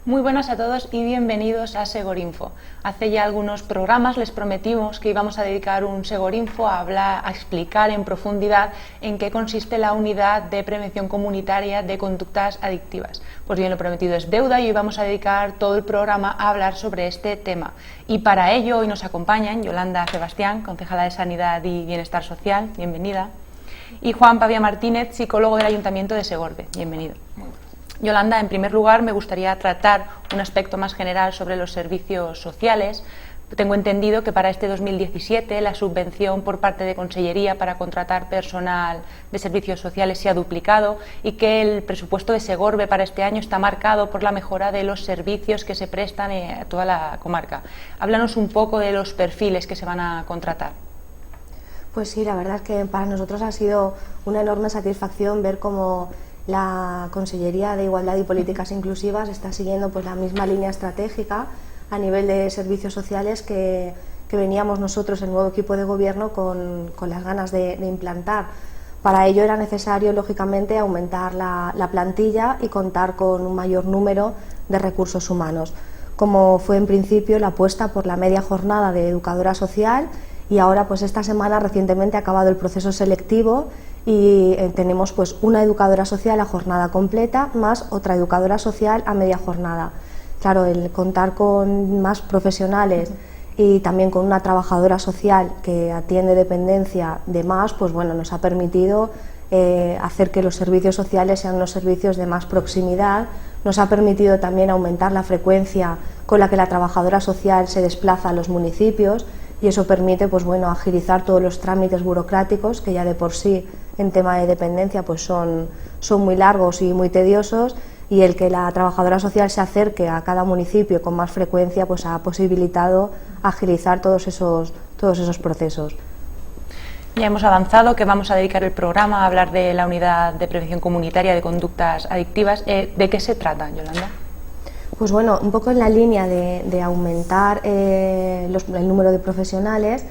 Muy buenas a todos y bienvenidos a Segorinfo. Hace ya algunos programas les prometimos que íbamos a dedicar un Segorinfo a explicar en profundidad en qué consiste la unidad de prevención comunitaria de conductas adictivas. Pues bien, lo prometido es deuda y hoy vamos a dedicar todo el programa a hablar sobre este tema. Y para ello hoy nos acompañan Yolanda Sebastián, concejala de Sanidad y Bienestar Social, bienvenida, y Juan Pavía Martínez, psicólogo del Ayuntamiento de Segorbe, bienvenido. Yolanda, en primer lugar me gustaría tratar un aspecto más general sobre los servicios sociales. Tengo entendido que para este 2017 la subvención por parte de Consellería para contratar personal de servicios sociales se ha duplicado y que el presupuesto de Segorbe para este año está marcado por la mejora de los servicios que se prestan a toda la comarca. Háblanos un poco de los perfiles que se van a contratar. Pues sí, la verdad es que para nosotros ha sido una enorme satisfacción ver cómo la Consellería de Igualdad y Políticas Inclusivas está siguiendo pues la misma línea estratégica a nivel de servicios sociales que veníamos nosotros, el nuevo equipo de gobierno, con las ganas de implantar. Para ello era necesario, lógicamente, aumentar la plantilla y contar con un mayor número de recursos humanos, como fue en principio la apuesta por la media jornada de educadora social, y ahora pues esta semana recientemente ha acabado el proceso selectivo y tenemos pues una educadora social a jornada completa más otra educadora social a media jornada. Claro, el contar con más profesionales y también con una trabajadora social que atiende dependencia de más, pues bueno, nos ha permitido hacer que los servicios sociales sean unos servicios de más proximidad. Nos ha permitido también aumentar la frecuencia con la que la trabajadora social se desplaza a los municipios, y eso permite pues bueno, agilizar todos los trámites burocráticos que ya de por sí en tema de dependencia pues son muy largos y muy tediosos, y el que la trabajadora social se acerque a cada municipio con más frecuencia pues ha posibilitado agilizar todos esos procesos. Ya hemos avanzado que vamos a dedicar el programa a hablar de la unidad de prevención comunitaria de conductas adictivas. ¿De qué se trata, Yolanda? Pues bueno, un poco en la línea de aumentar el número de profesionales,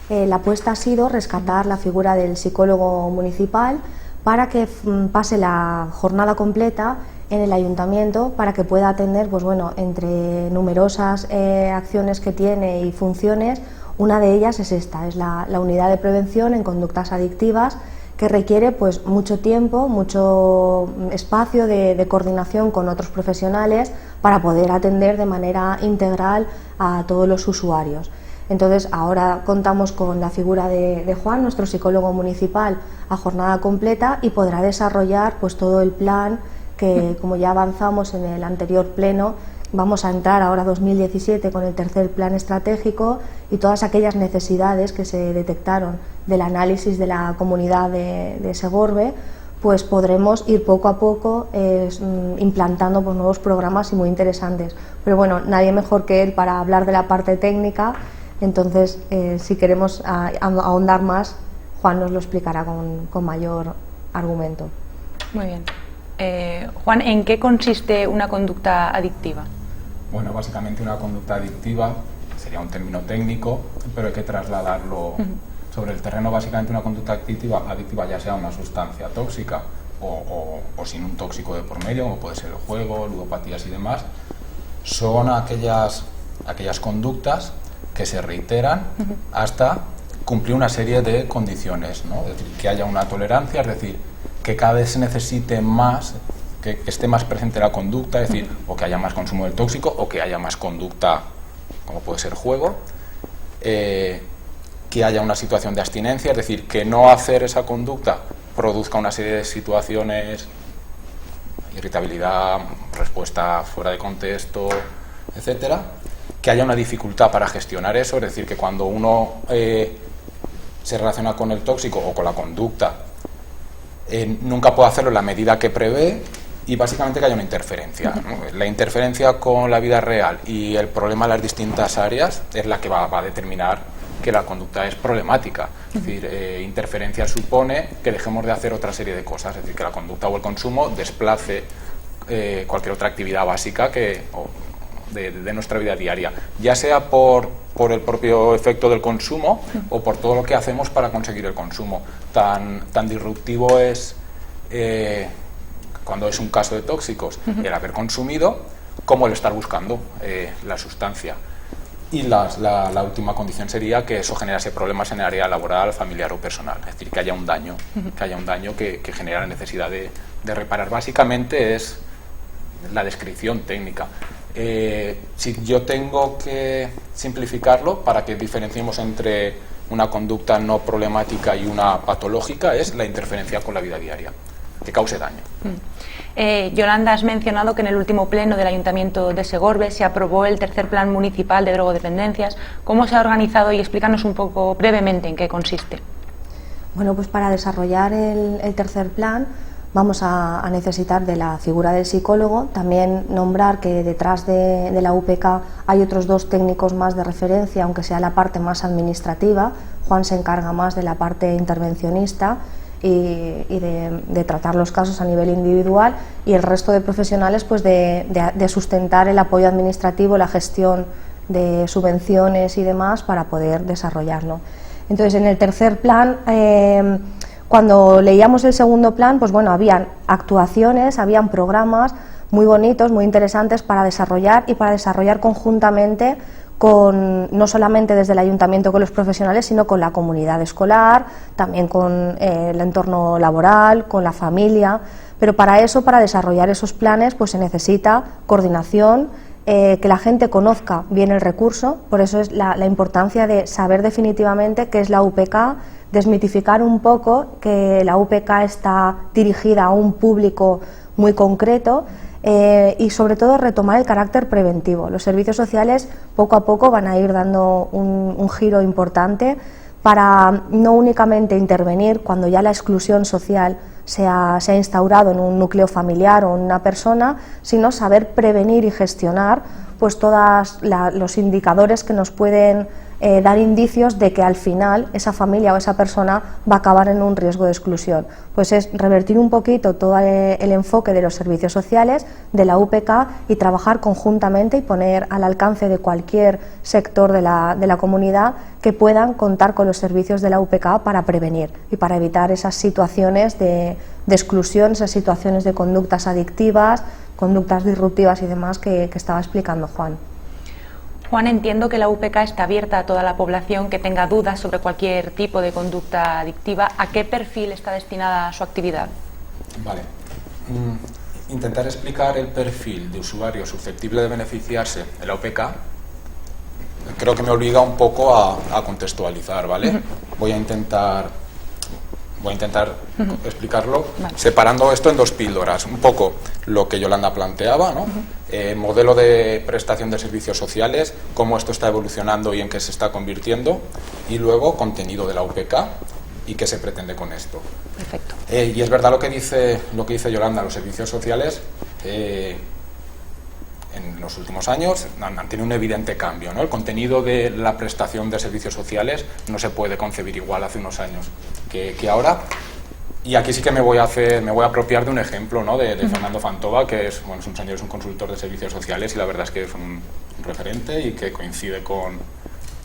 la apuesta ha sido rescatar la figura del psicólogo municipal para que pase la jornada completa en el ayuntamiento, para que pueda atender, pues bueno, entre numerosas acciones que tiene y funciones, una de ellas es esta, es la unidad de prevención en conductas adictivas, que requiere pues mucho tiempo, mucho espacio de coordinación con otros profesionales para poder atender de manera integral a todos los usuarios. Entonces ahora contamos con la figura de Juan, nuestro psicólogo municipal, a jornada completa, y podrá desarrollar pues todo el plan que, como ya avanzamos en el anterior pleno, vamos a entrar ahora 2017 con el tercer plan estratégico, y todas aquellas necesidades que se detectaron del análisis de la comunidad de Segorbe, pues podremos ir poco a poco implantando pues nuevos programas y muy interesantes. Pero bueno, nadie mejor que él para hablar de la parte técnica, entonces si queremos ahondar más, Juan nos lo explicará con mayor argumento. Muy bien. Juan, ¿en qué consiste una conducta adictiva? Bueno, básicamente una conducta adictiva sería un término técnico, pero hay que trasladarlo sobre el terreno. Básicamente una conducta adictiva ya sea una sustancia tóxica o sin un tóxico de por medio, como puede ser el juego, ludopatías y demás, son aquellas conductas que se reiteran hasta cumplir una serie de condiciones, ¿no? Es decir, que haya una tolerancia, es decir, que cada vez se necesite más, que esté más presente la conducta, es decir, o que haya más consumo del tóxico o que haya más conducta, como puede ser juego, que haya una situación de abstinencia, es decir, que no hacer esa conducta produzca una serie de situaciones, irritabilidad, respuesta fuera de contexto, etcétera, que haya una dificultad para gestionar eso, es decir, que cuando uno se relaciona con el tóxico o con la conducta, nunca puede hacerlo en la medida que prevé, y básicamente que haya una interferencia, ¿no? La interferencia con la vida real y el problema de las distintas áreas es la que va a determinar que la conducta es problemática. Es decir, interferencia supone que dejemos de hacer otra serie de cosas, es decir, que la conducta o el consumo desplace cualquier otra actividad básica de nuestra vida diaria, ya sea por el propio efecto del consumo o por todo lo que hacemos para conseguir el consumo. Tan disruptivo es cuando es un caso de tóxicos el haber consumido, como el estar buscando la sustancia. Y la última condición sería que eso generase problemas en el área laboral, familiar o personal, es decir, que haya un daño, que genera la necesidad de reparar. Básicamente es la descripción técnica. Si yo tengo que simplificarlo para que diferenciemos entre una conducta no problemática y una patológica, es la interferencia con la vida diaria, que cause daño. Yolanda, has mencionado que en el último pleno del Ayuntamiento de Segorbe se aprobó el tercer plan municipal de drogodependencias. ¿Cómo se ha organizado? Y explícanos un poco brevemente en qué consiste. Bueno, pues para desarrollar el tercer plan vamos a necesitar de la figura del psicólogo, también nombrar que detrás de la UPK hay otros 2 técnicos más de referencia, aunque sea la parte más administrativa. Juan se encarga más de la parte intervencionista y de tratar los casos a nivel individual, y el resto de profesionales pues de sustentar el apoyo administrativo, la gestión de subvenciones y demás para poder desarrollarlo. Entonces, en el tercer plan, cuando leíamos el segundo plan, pues bueno, habían actuaciones, habían programas muy bonitos, muy interesantes para desarrollar conjuntamente no solamente desde el ayuntamiento con los profesionales, sino con la comunidad escolar, también con el entorno laboral, con la familia. Pero para desarrollar esos planes, pues se necesita coordinación, que la gente conozca bien el recurso. Por eso es la importancia de saber definitivamente qué es la UPK, desmitificar un poco que la UPK está dirigida a un público muy concreto, y sobre todo retomar el carácter preventivo. Los servicios sociales poco a poco van a ir dando un giro importante para no únicamente intervenir cuando ya la exclusión social se ha instaurado en un núcleo familiar o en una persona, sino saber prevenir y gestionar pues todos los indicadores que nos pueden dar indicios de que al final esa familia o esa persona va a acabar en un riesgo de exclusión. Pues es revertir un poquito todo el enfoque de los servicios sociales, de la UPK, y trabajar conjuntamente y poner al alcance de cualquier sector de la comunidad que puedan contar con los servicios de la UPK para prevenir y para evitar esas situaciones de exclusión, esas situaciones de conductas adictivas, conductas disruptivas y demás que estaba explicando Juan. Juan, entiendo que la UPK está abierta a toda la población que tenga dudas sobre cualquier tipo de conducta adictiva. ¿A qué perfil está destinada su actividad? Vale. Intentar explicar el perfil de usuario susceptible de beneficiarse de la UPK creo que me obliga un poco a contextualizar, ¿vale? Voy a intentar explicarlo separando esto en 2 píldoras. Un poco lo que Yolanda planteaba, ¿no? Modelo de prestación de servicios sociales, cómo esto está evolucionando y en qué se está convirtiendo, y luego contenido de la UPK y qué se pretende con esto. Perfecto. Y es verdad lo que dice Yolanda, los servicios sociales en los últimos años han tenido un evidente cambio, ¿no? El contenido de la prestación de servicios sociales no se puede concebir igual hace unos años que ahora. Y aquí sí que me voy a apropiar de un ejemplo, ¿no? de Fernando Fantova, que es un consultor de servicios sociales, y la verdad es que es un referente y que coincide con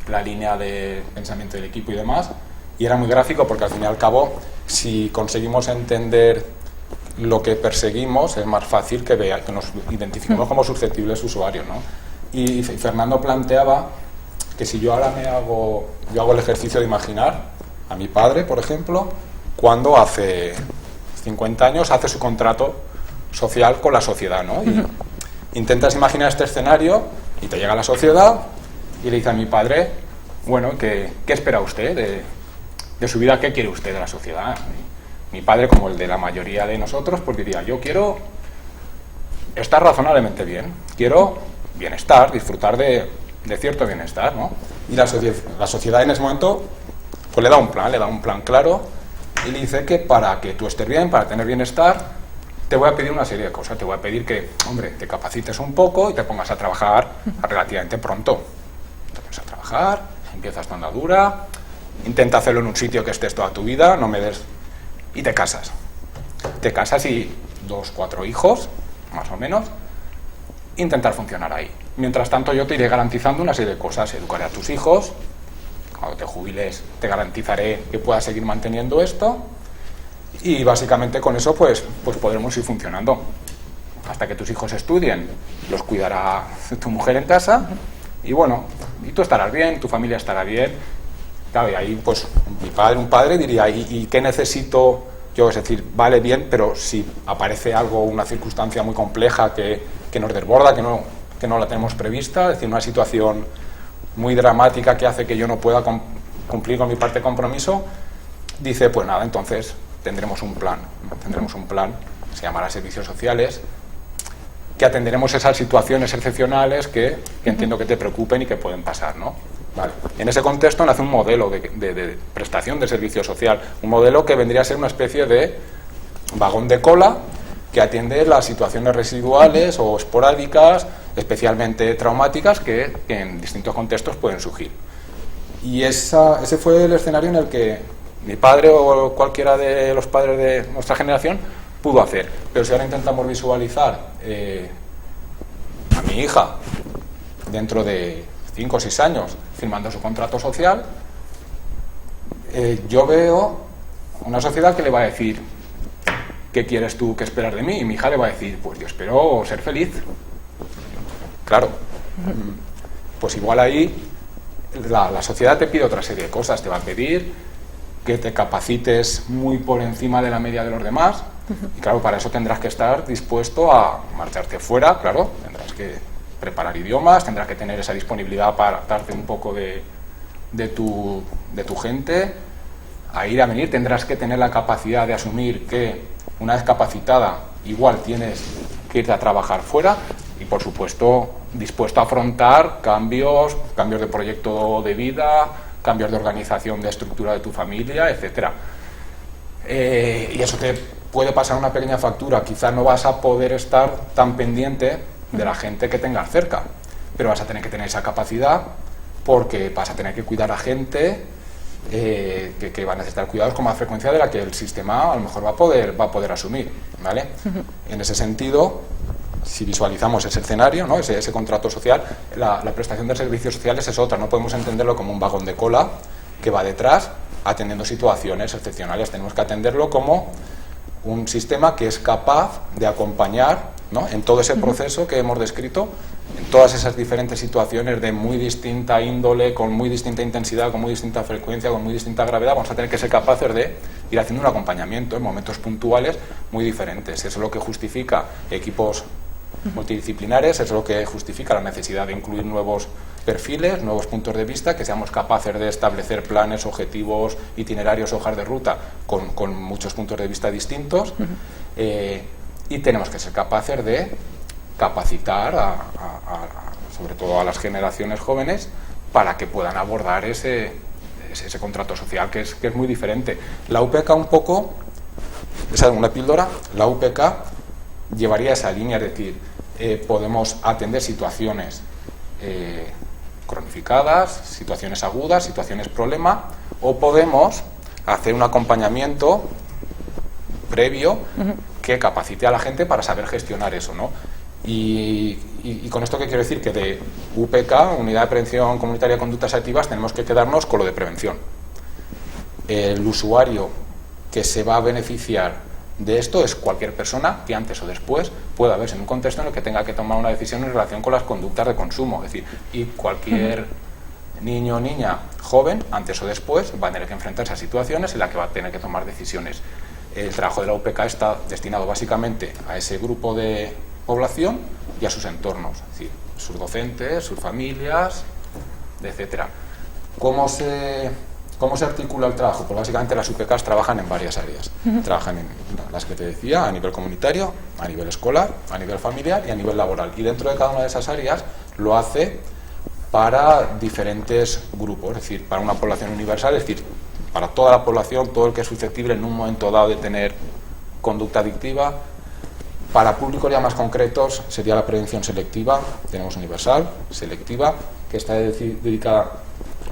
la línea de pensamiento del equipo y demás. Y era muy gráfico porque al fin y al cabo, si conseguimos entender lo que perseguimos, es más fácil que nos identifiquemos como susceptibles usuarios, ¿no? Y Fernando planteaba que si yo ahora hago el ejercicio de imaginar a mi padre, por ejemplo, cuando hace 50 años hace su contrato social con la sociedad, ¿no? Y intentas imaginar este escenario y te llega la sociedad y le dice a mi padre, bueno, ¿qué espera usted de su vida? ¿Qué quiere usted de la sociedad? Mi padre, como el de la mayoría de nosotros, pues diría, yo quiero estar razonablemente bien, quiero bienestar, disfrutar de cierto bienestar, ¿no? Y la sociedad en ese momento pues le da un plan claro, y le dice que para que tú estés bien, para tener bienestar, te voy a pedir una serie de cosas. Te voy a pedir que, hombre, te capacites un poco y te pongas a trabajar relativamente pronto. Te pones a trabajar, empiezas tu andadura, intenta hacerlo en un sitio que estés toda tu vida, no me des... y te casas. Te casas y 2, 4 hijos, más o menos, intentar funcionar ahí. Mientras tanto, yo te iré garantizando una serie de cosas. Educaré a tus hijos, cuando te jubiles te garantizaré que puedas seguir manteniendo esto, y básicamente con eso pues podremos ir funcionando. hasta que tus hijos estudien, los cuidará tu mujer en casa, y bueno, y tú estarás bien, tu familia estará bien. Claro, y ahí pues un padre diría, ¿y qué necesito yo? Es decir, vale bien, pero si aparece algo, una circunstancia muy compleja que nos desborda, que no la tenemos prevista, es decir, una situación muy dramática que hace que yo no pueda cumplir con mi parte de compromiso, dice, pues nada, entonces tendremos un plan, ¿no? Tendremos un plan, se llamará servicios sociales, que atenderemos esas situaciones excepcionales que entiendo que te preocupen y que pueden pasar, ¿no? Vale. En ese contexto nace un modelo de prestación de servicio social, un modelo que vendría a ser una especie de vagón de cola que atiende las situaciones residuales o esporádicas, especialmente traumáticas, que en distintos contextos pueden surgir. Y ese fue el escenario en el que mi padre o cualquiera de los padres de nuestra generación pudo hacer. Pero si ahora intentamos visualizar a mi hija dentro de 5 o 6 años firmando su contrato social, yo veo una sociedad que le va a decir, ¿qué quieres tú, qué esperas de mí? Y mi hija le va a decir, pues yo espero ser feliz. Claro, pues igual ahí la sociedad te pide otra serie de cosas, te va a pedir que te capacites muy por encima de la media de los demás, y claro, para eso tendrás que estar dispuesto a marcharte fuera, claro, tendrás que preparar idiomas, tendrás que tener esa disponibilidad para adaptarte un poco de tu gente, a ir a venir, tendrás que tener la capacidad de asumir que una vez capacitada igual tienes que irte a trabajar fuera y por supuesto dispuesto a afrontar cambios de proyecto de vida, cambios de organización de estructura de tu familia, etcétera. Y eso te puede pasar una pequeña factura, quizás no vas a poder estar tan pendiente de la gente que tengas cerca, pero vas a tener que tener esa capacidad porque vas a tener que cuidar a gente que va a necesitar cuidados con más frecuencia de la que el sistema a lo mejor va a poder asumir, ¿vale? En ese sentido, si visualizamos ese escenario, ¿no? ese contrato social, la prestación de servicios sociales es otra, no podemos entenderlo como un vagón de cola que va detrás atendiendo situaciones excepcionales, tenemos que atenderlo como un sistema que es capaz de acompañar, ¿no? en todo ese proceso que hemos descrito, en todas esas diferentes situaciones de muy distinta índole, con muy distinta intensidad, con muy distinta frecuencia, con muy distinta gravedad, vamos a tener que ser capaces de ir haciendo un acompañamiento en momentos puntuales muy diferentes. Eso es lo que justifica equipos multidisciplinares, eso es lo que justifica la necesidad de incluir nuevos perfiles, nuevos puntos de vista, que seamos capaces de establecer planes, objetivos, itinerarios, hojas de ruta con muchos puntos de vista distintos, y tenemos que ser capaces de capacitar sobre todo a las generaciones jóvenes para que puedan abordar ese contrato social que es muy diferente. La UPK un poco, esa es una píldora, la UPK llevaría esa línea, es decir, podemos atender situaciones cronificadas, situaciones agudas, situaciones problema, o podemos hacer un acompañamiento previo que capacite a la gente para saber gestionar eso, ¿no? Y con esto, ¿qué quiero decir? Que de UPK, Unidad de Prevención Comunitaria de Conductas Activas, tenemos que quedarnos con lo de prevención. El usuario que se va a beneficiar de esto es cualquier persona que antes o después pueda verse en un contexto en el que tenga que tomar una decisión en relación con las conductas de consumo. Es decir, y cualquier niño o niña joven, antes o después, va a tener que enfrentarse a situaciones en las que va a tener que tomar decisiones. El trabajo de la UPK está destinado básicamente a ese grupo de población y a sus entornos, es decir, sus docentes, sus familias, etcétera. ¿Cómo se articula el trabajo? Pues básicamente las UPKs trabajan en varias áreas. Trabajan en las que te decía, a nivel comunitario, a nivel escolar, a nivel familiar y a nivel laboral. Y dentro de cada una de esas áreas lo hace para diferentes grupos, es decir, para una población universal, es decir, para toda la población, todo el que es susceptible en un momento dado de tener conducta adictiva. Para públicos ya más concretos sería la prevención selectiva, tenemos universal, selectiva, que está dedicada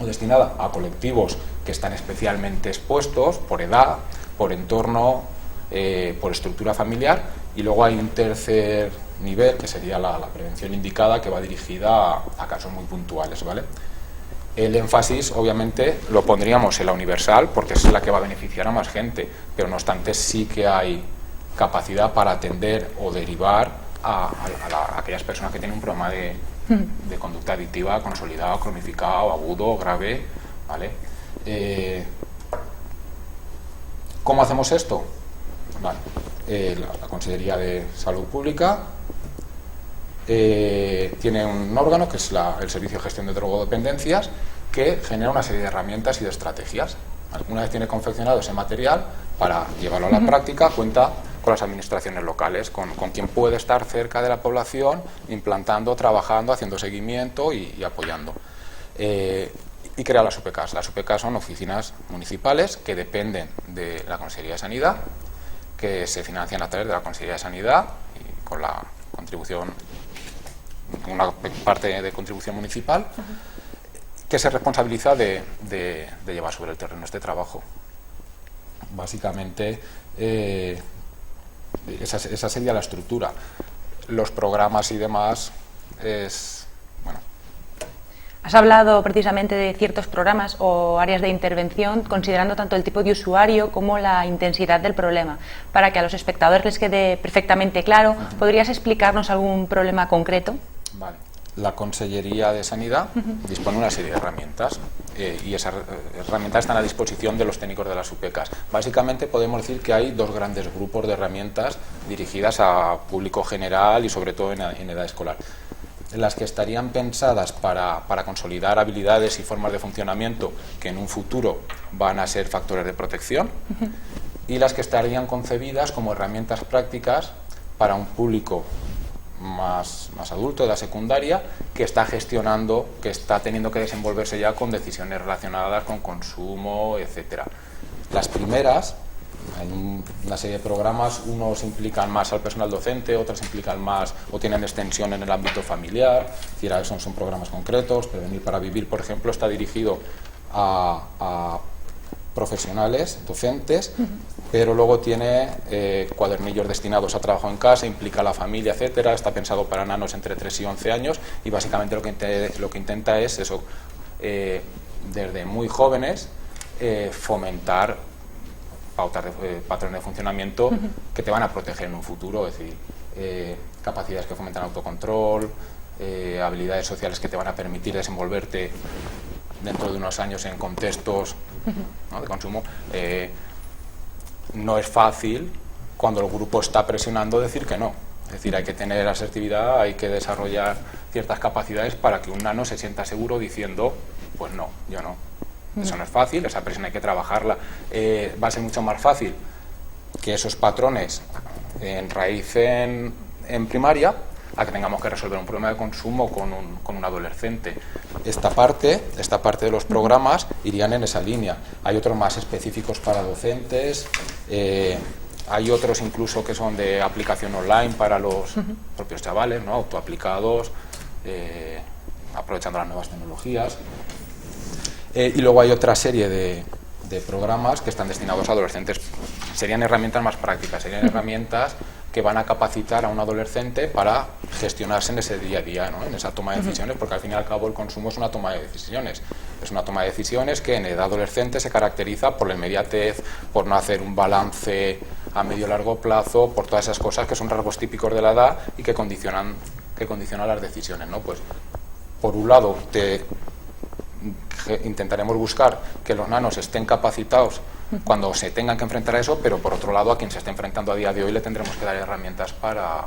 o destinada a colectivos que están especialmente expuestos por edad, por entorno, por estructura familiar, y luego hay un tercer nivel que sería la prevención indicada, que va dirigida a casos muy puntuales, ¿vale? El énfasis, obviamente, lo pondríamos en la universal porque es la que va a beneficiar a más gente, pero no obstante sí que hay capacidad para atender o derivar a aquellas personas que tienen un problema de conducta adictiva consolidado, cronificado, agudo, grave, ¿vale? ¿Cómo hacemos esto? Vale. La Consellería de Salud Pública tiene un órgano que es el Servicio de Gestión de Drogodependencias, que genera una serie de herramientas y de estrategias. Una vez tiene confeccionado ese material, para llevarlo a la práctica cuenta con las administraciones locales, con quien puede estar cerca de la población, implantando, trabajando, haciendo seguimiento y apoyando. Y crea las UPCs. Las UPCs son oficinas municipales que dependen de la Consellería de Sanidad, que se financian a través de la Consellería de Sanidad y con la contribución, una parte de contribución municipal, que se responsabiliza de llevar sobre el terreno este trabajo. Básicamente, esa sería la estructura. Los programas y demás bueno. Has hablado precisamente de ciertos programas o áreas de intervención, considerando tanto el tipo de usuario como la intensidad del problema. Para que a los espectadores les quede perfectamente claro, ¿podrías explicarnos algún problema concreto? Vale. La Consellería de Sanidad dispone de una serie de herramientas y esas herramientas están a disposición de los técnicos de las UPCs. Básicamente podemos decir que hay dos grandes grupos de herramientas dirigidas a público general y sobre todo en edad escolar. Las que estarían pensadas para consolidar habilidades y formas de funcionamiento que en un futuro van a ser factores de protección, y las que estarían concebidas como herramientas prácticas para un público más adulto, de la secundaria, que está gestionando, que está teniendo que desenvolverse ya con decisiones relacionadas con consumo, etcétera. Las primeras, hay una serie de programas, unos implican más al personal docente, otros implican más o tienen extensión en el ámbito familiar, es decir, son programas concretos. Prevenir para Vivir, por ejemplo, está dirigido a profesionales, docentes, pero luego tiene cuadernillos destinados a trabajo en casa, implica a la familia, etcétera. Está pensado para nanos entre 3 y 11 años y básicamente lo que intenta es eso, desde muy jóvenes, fomentar patrones de funcionamiento que te van a proteger en un futuro, es decir, capacidades que fomentan autocontrol, habilidades sociales que te van a permitir desenvolverte dentro de unos años en contextos, ¿no?, de consumo. No es fácil, cuando el grupo está presionando, decir que no. Es decir, hay que tener asertividad, hay que desarrollar ciertas capacidades para que un nano se sienta seguro diciendo, pues no, yo no. Eso no es fácil, esa presión hay que trabajarla. Va a ser mucho más fácil que esos patrones enraícen en primaria a que tengamos que resolver un problema de consumo con un adolescente. Esta parte de los programas irían en esa línea. Hay otros más específicos para docentes, hay otros incluso que son de aplicación online para los propios chavales, ¿no?, autoaplicados, aprovechando las nuevas tecnologías. Y luego hay otra serie de programas que están destinados a adolescentes. Serían herramientas más prácticas, serían herramientas que van a capacitar a un adolescente para gestionarse en ese día a día, ¿no?, en esa toma de decisiones, porque al fin y al cabo el consumo es una toma de decisiones. Es una toma de decisiones que en edad adolescente se caracteriza por la inmediatez, por no hacer un balance a medio y largo plazo, por todas esas cosas que son rasgos típicos de la edad y que condicionan las decisiones, ¿no? Pues, por un lado, intentaremos buscar que los nanos estén capacitados cuando se tengan que enfrentar a eso, pero por otro lado a quien se esté enfrentando a día de hoy le tendremos que dar herramientas para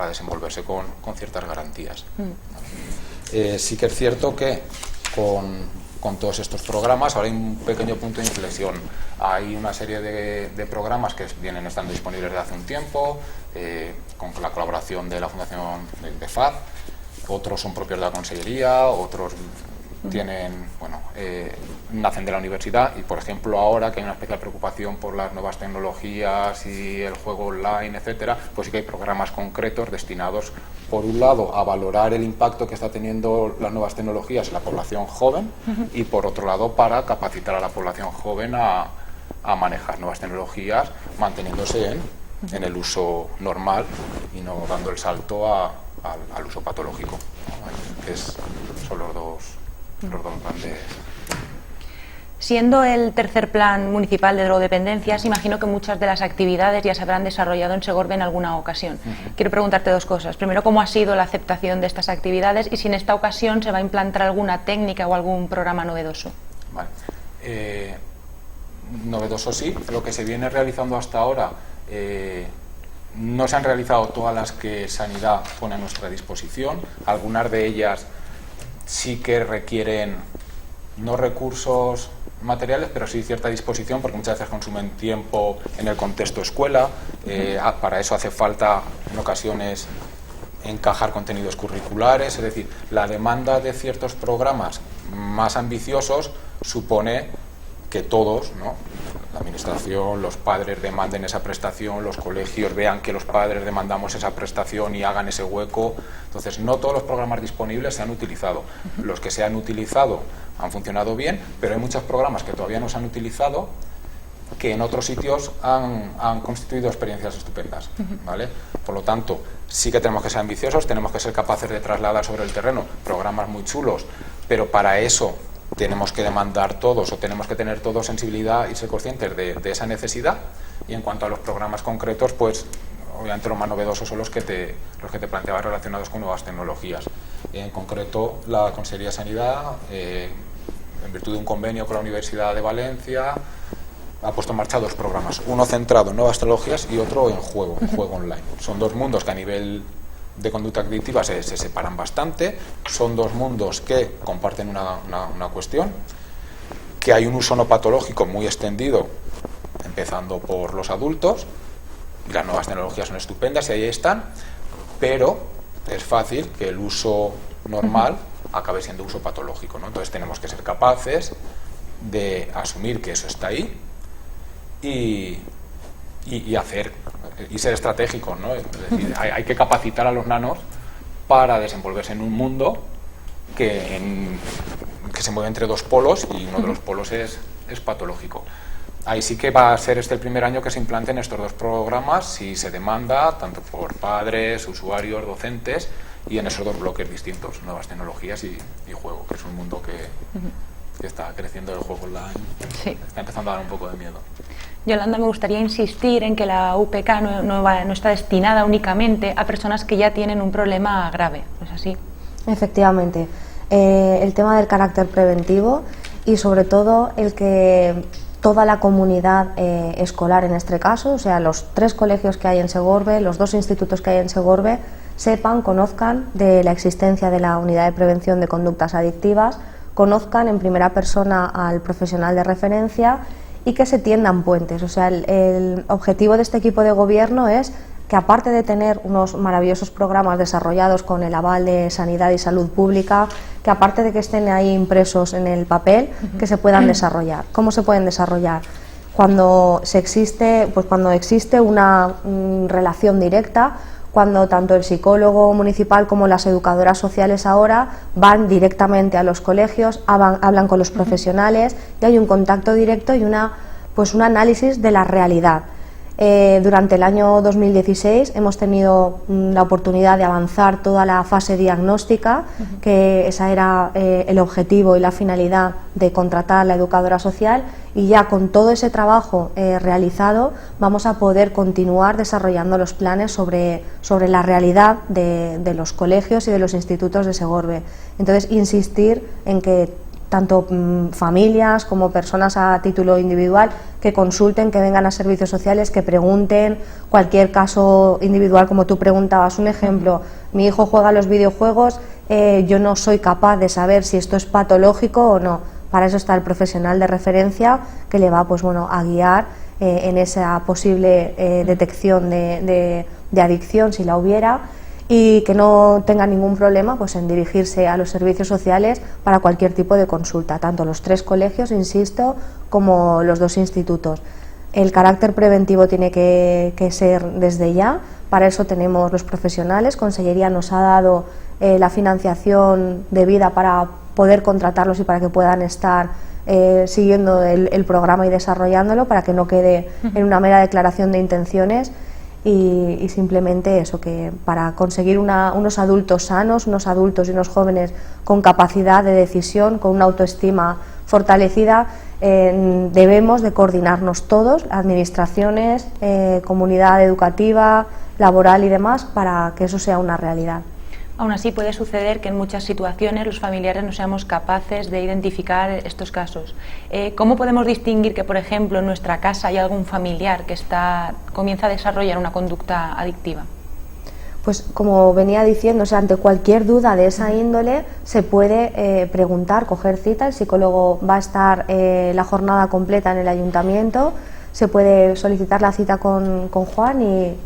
desenvolverse con ciertas garantías. Sí que es cierto que con todos estos programas ahora hay un pequeño punto de inflexión. Hay una serie de programas que vienen estando disponibles desde hace un tiempo, con la colaboración de la Fundación de FAD. Otros son propios de la Consellería, otros nacen de la universidad y, por ejemplo, ahora que hay una especial preocupación por las nuevas tecnologías y el juego online, etcétera, pues sí que hay programas concretos destinados, por un lado, a valorar el impacto que está teniendo las nuevas tecnologías en la población joven y, por otro lado, para capacitar a la población joven a manejar nuevas tecnologías, manteniéndose en el uso normal y no dando el salto al uso patológico, ¿no? Son los dos grandes. Siendo el tercer plan municipal de drogodependencias, imagino que muchas de las actividades ya se habrán desarrollado en Segorbe en alguna ocasión. Quiero preguntarte dos cosas. Primero, ¿cómo ha sido la aceptación de estas actividades y si en esta ocasión se va a implantar alguna técnica o algún programa novedoso? Vale. Novedoso sí. Lo que se viene realizando hasta ahora, no se han realizado todas las que Sanidad pone a nuestra disposición. Algunas de ellas sí que requieren no recursos materiales, pero sí cierta disposición, porque muchas veces consumen tiempo en el contexto escuela. Para eso hace falta en ocasiones encajar contenidos curriculares, es decir, la demanda de ciertos programas más ambiciosos supone que todos, ¿no?, la administración, los padres demanden esa prestación, los colegios vean que los padres demandamos esa prestación y hagan ese hueco. Entonces, no todos los programas disponibles se han utilizado. Los que se han utilizado han funcionado bien, pero hay muchos programas que todavía no se han utilizado, que en otros sitios han constituido experiencias estupendas, ¿vale? Por lo tanto, sí que tenemos que ser ambiciosos, tenemos que ser capaces de trasladar sobre el terreno programas muy chulos, pero para eso tenemos que demandar todos, o tenemos que tener todos sensibilidad y ser conscientes de esa necesidad. Y en cuanto a los programas concretos, pues obviamente los más novedosos son los que te planteaba relacionados con nuevas tecnologías. En concreto, la Consejería de Sanidad, en virtud de un convenio con la Universidad de Valencia, ha puesto en marcha dos programas, uno centrado en nuevas tecnologías y otro en juego online. Son dos mundos que a nivel de conducta adictiva se separan bastante, son dos mundos que comparten una cuestión, que hay un uso no patológico muy extendido, empezando por los adultos, y las nuevas tecnologías son estupendas y ahí están, pero es fácil que el uso normal acabe siendo uso patológico, ¿no? Entonces tenemos que ser capaces de asumir que eso está ahí y hacer y ser estratégicos, ¿no? Es decir, hay que capacitar a los nanos para desenvolverse en un mundo que se mueve entre dos polos, y uno de los polos es patológico. Ahí sí que va a ser el primer año que se implanten estos dos programas, si se demanda, tanto por padres, usuarios, docentes, y en esos dos bloques distintos, nuevas tecnologías y juego, que es un mundo que está creciendo el juego online. Sí. Está empezando a dar un poco de miedo. Yolanda, me gustaría insistir en que la UPK no está destinada únicamente a personas que ya tienen un problema grave, ¿no es así? Efectivamente. El tema del carácter preventivo y sobre todo el que toda la comunidad escolar en este caso, o sea, los 3 colegios que hay en Segorbe, los 2 institutos que hay en Segorbe, sepan, conozcan de la existencia de la unidad de prevención de conductas adictivas, conozcan en primera persona al profesional de referencia y que se tiendan puentes. O sea, el objetivo de este equipo de gobierno es que, aparte de tener unos maravillosos programas desarrollados con el aval de Sanidad y Salud Pública, que aparte de que estén ahí impresos en el papel, que se puedan desarrollar. ¿Cómo se pueden desarrollar? Cuando existe una relación directa, cuando tanto el psicólogo municipal como las educadoras sociales ahora van directamente a los colegios, hablan con los profesionales y hay un contacto directo y un análisis de la realidad. Durante el año 2016 hemos tenido la oportunidad de avanzar toda la fase diagnóstica, que esa era el objetivo y la finalidad de contratar a la educadora social, y ya con todo ese trabajo realizado vamos a poder continuar desarrollando los planes sobre la realidad de los colegios y de los institutos de Segorbe. Entonces, insistir en que tanto familias como personas a título individual que consulten, que vengan a servicios sociales, que pregunten cualquier caso individual, como tú preguntabas. Un ejemplo, mi hijo juega a los videojuegos, yo no soy capaz de saber si esto es patológico o no. Para eso está el profesional de referencia que le va a guiar en esa posible detección de adicción, si la hubiera, y que no tenga ningún problema en dirigirse a los servicios sociales para cualquier tipo de consulta, tanto los 3 colegios, insisto, como los 2 institutos. El carácter preventivo tiene que ser desde ya. Para eso tenemos los profesionales. Consellería nos ha dado la financiación debida para poder contratarlos y para que puedan estar siguiendo el programa y desarrollándolo, para que no quede en una mera declaración de intenciones. Y simplemente eso, que para conseguir unos adultos sanos, unos adultos y unos jóvenes con capacidad de decisión, con una autoestima fortalecida, debemos de coordinarnos todos, administraciones, comunidad educativa, laboral y demás, para que eso sea una realidad. Aún así puede suceder que en muchas situaciones los familiares no seamos capaces de identificar estos casos. ¿Cómo podemos distinguir que, por ejemplo, en nuestra casa hay algún familiar que comienza a desarrollar una conducta adictiva? Pues como venía diciendo, o sea, ante cualquier duda de esa índole se puede preguntar, coger cita, el psicólogo va a estar la jornada completa en el ayuntamiento, se puede solicitar la cita con Juan y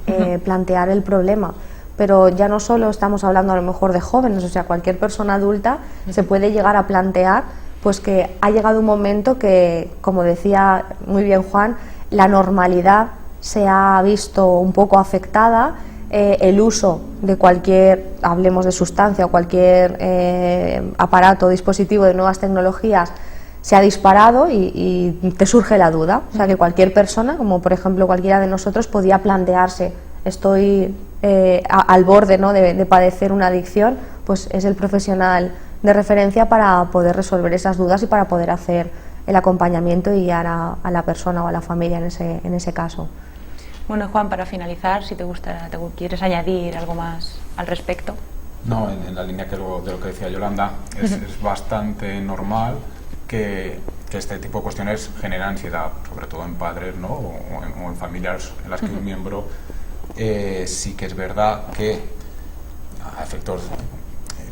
plantear el problema. Pero ya no solo estamos hablando a lo mejor de jóvenes, o sea, cualquier persona adulta se puede llegar a plantear pues que ha llegado un momento que, como decía muy bien Juan, la normalidad se ha visto un poco afectada, el uso de cualquier, hablemos de sustancia o cualquier aparato o dispositivo de nuevas tecnologías se ha disparado y te surge la duda, o sea que cualquier persona, como por ejemplo cualquiera de nosotros, podía plantearse, estoy al borde, ¿no?, de padecer una adicción, pues es el profesional de referencia para poder resolver esas dudas y para poder hacer el acompañamiento y guiar a la persona o a la familia en ese caso. Bueno, Juan, para finalizar, si te quieres añadir algo más al respecto. No, en la línea de lo que decía Yolanda, es bastante normal que este tipo de cuestiones generen ansiedad, sobre todo en padres, ¿no?, o en familias en las que un miembro sí que es verdad que a efectos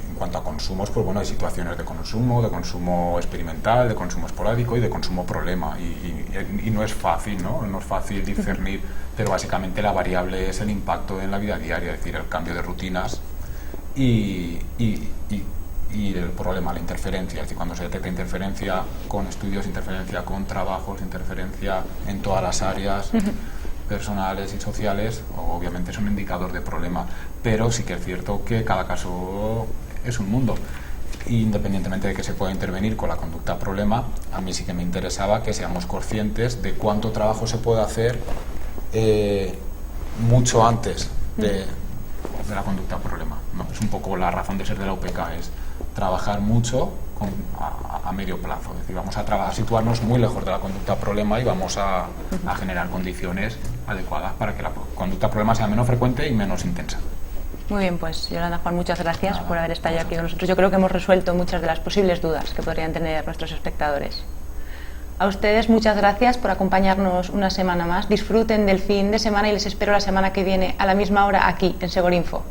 en cuanto a consumos, pues bueno, hay situaciones de consumo experimental, de consumo esporádico y de consumo problema y no es fácil, ¿no? No es fácil discernir, pero básicamente la variable es el impacto en la vida diaria, es decir, el cambio de rutinas y el problema, la interferencia, es decir, cuando se detecta interferencia con estudios, interferencia con trabajos, interferencia en todas las áreas personales y sociales, obviamente es un indicador de problema, pero sí que es cierto que cada caso es un mundo. Independientemente de que se pueda intervenir con la conducta problema, a mí sí que me interesaba que seamos conscientes de cuánto trabajo se puede hacer mucho antes de la conducta problema, ¿no? Es un poco la razón de ser de la UPK, es trabajar mucho a medio plazo, es decir, vamos a situarnos muy lejos de la conducta problema y vamos a generar condiciones adecuadas para que la conducta problema sea menos frecuente y menos intensa. Muy bien, pues Yolanda, Juan, muchas gracias por haber estado aquí con nosotros. Yo creo que hemos resuelto muchas de las posibles dudas que podrían tener nuestros espectadores. A ustedes muchas gracias por acompañarnos una semana más. Disfruten del fin de semana y les espero la semana que viene a la misma hora aquí en Segorinfo.